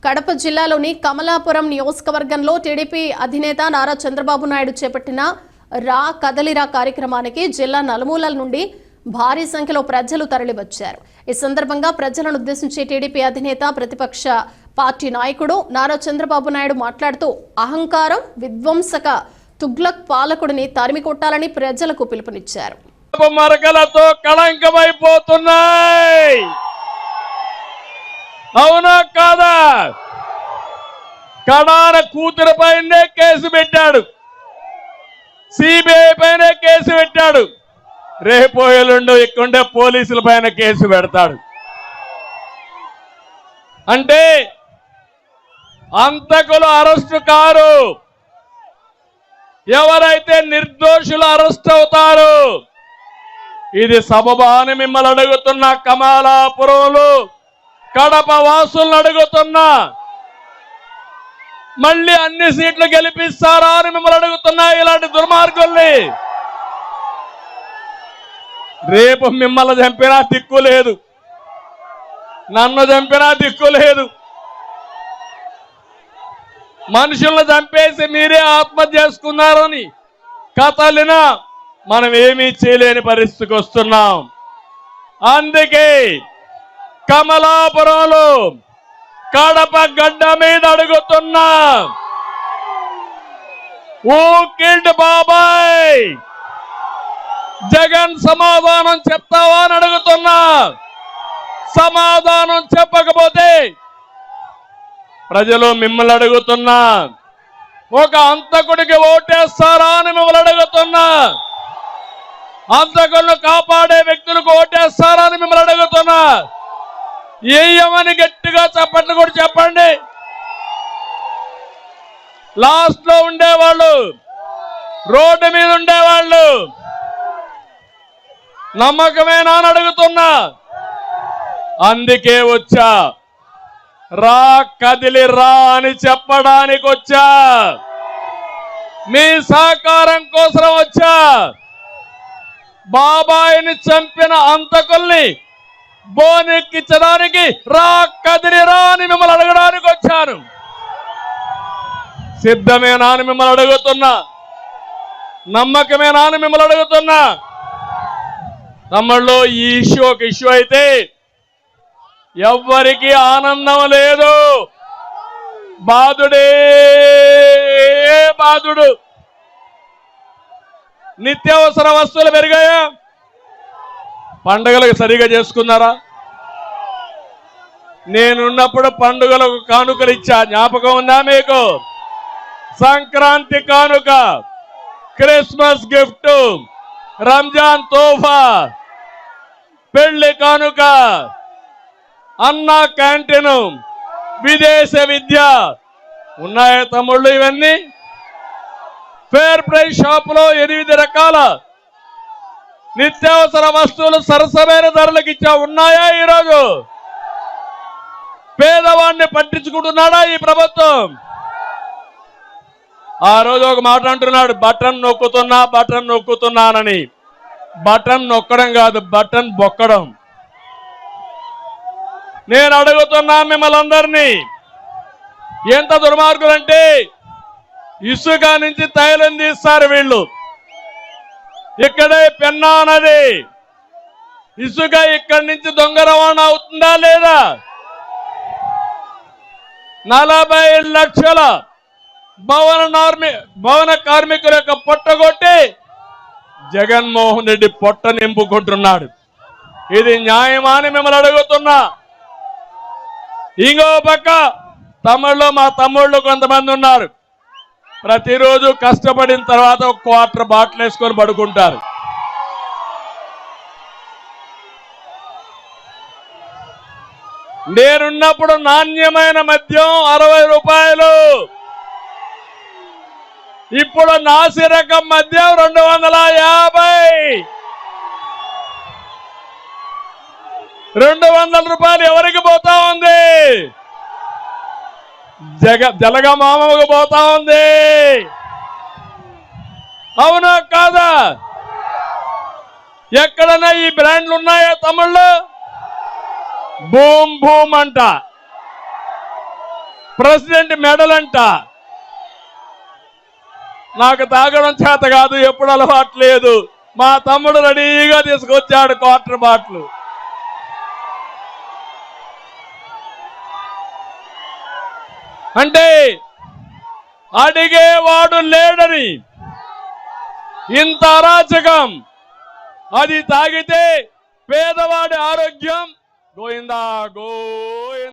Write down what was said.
కడప జిల్లాలోని కమలాపురం నియోజకవర్గంలో టీడీపీ అధినేత నారా చంద్రబాబు నాయుడు చేపట్టిన రా కదలిరా కార్యక్రమానికి జిల్లా నలుమూలల నుండి భారీ సంఖ్యలో ప్రజలు తరలివచ్చారు. ఈ సందర్భంగా ప్రజలను ఉద్దేశించి టీడీపీ అధినేత ప్రతిపక్ష పార్టీ నాయకుడు నారా చంద్రబాబు నాయుడు మాట్లాడుతూ అహంకారం విధ్వంసక తుగ్లక్ పాలకుడిని తరిమి కొట్టాలని ప్రజలకు పిలుపునిచ్చారు. మరకలతో కళంకమైపోతున్నాయి, అవునా కాదా? కడాన కూతురు పైనే కేసు పెట్టాడు, సిబిఐ పైన కేసు పెట్టాడు, రేపు ఎల్లుండి ఇక్కడే పోలీసుల పైన కేసు పెడతాడు. అంటే అంతకులు అరెస్టు కారు, ఎవరైతే నిర్దోషులు అరెస్ట్ అవుతారు. ఇది సబబా అని మిమ్మల్ని అడుగుతున్నా, కమలాపురంలో కడప వాసులను అడుగుతున్నా, మళ్ళీ అన్ని సీట్లు గెలిపిస్తారా అని మిమ్మల్ని అడుగుతున్నా. ఇలాంటి దుర్మార్గుల్ని రేపు మిమ్మల్ని చంపినా దిక్కు లేదు, నన్ను చంపినా దిక్కు లేదు. మనుషులను చంపేసి మీరే ఆత్మహత్య చేసుకున్నారని కథలినా మనం ఏమీ చేయలేని పరిస్థితికి వస్తున్నాం. అందుకే కమలాపురంలో కడప గడ్డ మీద అడుగుతున్నా, ఓ కిడ్ బాబాయ్, జగన్ సమాధానం చెప్తావా అని అడుగుతున్నా. సమాధానం చెప్పకపోతే ప్రజలు మిమ్మల్ని అడుగుతున్నా, ఒక అంతకుడికి ఓటేస్తారా అని మిమ్మల్ని అడుగుతున్నా. అంతకులను కాపాడే వ్యక్తులకు ఓటేస్తారా అని మిమ్మల్ని అడుగుతున్నా. ఏయమని గట్టిగా చప్పట్లు కూడా చెప్పండి. లాస్ట్ లో ఉండేవాళ్ళు, రోడ్డు మీద ఉండేవాళ్ళు నమ్మకమేనా అని అడుగుతున్నా. అందుకే వచ్చా, రా కదిలి రా అని చెప్పడానికి వచ్చా, మీ సహకారం కోసం వచ్చా. బాబాయిని చంపిన అంతకుల్ని బోనెక్కించడానికి రా కదిలి రా అని మిమ్మల్ని అడగడానికి వచ్చాను. సిద్ధమేనా అని మిమ్మల్ని అడుగుతున్నా, నమ్మకమేనా అని మిమ్మల్ని అడుగుతున్నా. తమ్ముళ్ళు, ఈ ఇష్యూ ఒక ఇష్యూ అయితే ఎవ్వరికి ఆనందం లేదు, బాధుడే బాధుడు. నిత్యావసర వస్తువులు పెరిగాయా? పండుగలకు సరిగా చేసుకున్నారా? నేనున్నప్పుడు పండుగలకు కానుకలు ఇచ్చా, జ్ఞాపకం ఉందా మీకు? సంక్రాంతి కానుక, క్రిస్మస్ గిఫ్ట్, రంజాన్ తోఫా, పెళ్లి కానుక, అన్న క్యాంటీన్, విదేశ విద్య ఉన్నాయా తమ్ముళ్ళు? ఇవన్నీ ఫేర్ ప్రైస్ షాపులో 8 రకాల నిత్యావసర వస్తువులు సరసమైన ధరలకు ఇచ్చా, ఉన్నాయా? ఈరోజు పేదవాడిని పట్టించుకుంటున్నాడా ఈ ప్రభుత్వం? ఆ రోజు ఒక మాట అంటున్నాడు, బటన్ నొక్కుతున్నానని. బటన్ నొక్కడం కాదు, బటన్ బొక్కడం. నేను అడుగుతున్నా మిమ్మల్ని అందరినీ, ఎంత దుర్మార్గులంటే ఇసుక నుంచి తైలం తీస్తారు వీళ్ళు. ఇక్కడే పెన్నా నది, ఇసుక ఇక్కడి నుంచి దొంగ రవాణా అవుతుందా లేదా? 40 లక్షల భవన కార్మికుల యొక్క పొట్టగొట్టి జగన్మోహన్ రెడ్డి పొట్ట నింపుకుంటున్నాడు. ఇది న్యాయమా అని మిమ్మల్ని అడుగుతున్నా. ఇంకో పక్క మా తమ్ముళ్ళు కొంతమంది ఉన్నారు, ప్రతిరోజు కష్టపడిన తర్వాత ఒక క్వార్టర్ బాటిల్ వేసుకొని పడుకుంటారు. నేనున్నప్పుడు నాణ్యమైన మద్యం 60 రూపాయలు, ఇప్పుడు నాసి రకం మద్యం 250. 200 రూపాయలు ఎవరికి పోతా ఉంది? జలగ మామకు పోతా ఉంది, అవునా కాదా? ఎక్కడన్నా ఈ బ్రాండ్లు ఉన్నాయా తమ్ముళ్ళు? బూమ్ బూమ్ అంట, ప్రెసిడెంట్ మెడలంట. నాకు తాగడం చేత కాదు, ఎప్పుడు అలవాటు లేదు. మా తమ్ముడు రెడీగా తీసుకొచ్చాడు క్వార్టర్ బాటిల్. అంటే అడిగేవాడు లేడని ఇంత అరాచకం. అది తాగితే పేదవాడి ఆరోగ్యం గోయిందా గోయిందా.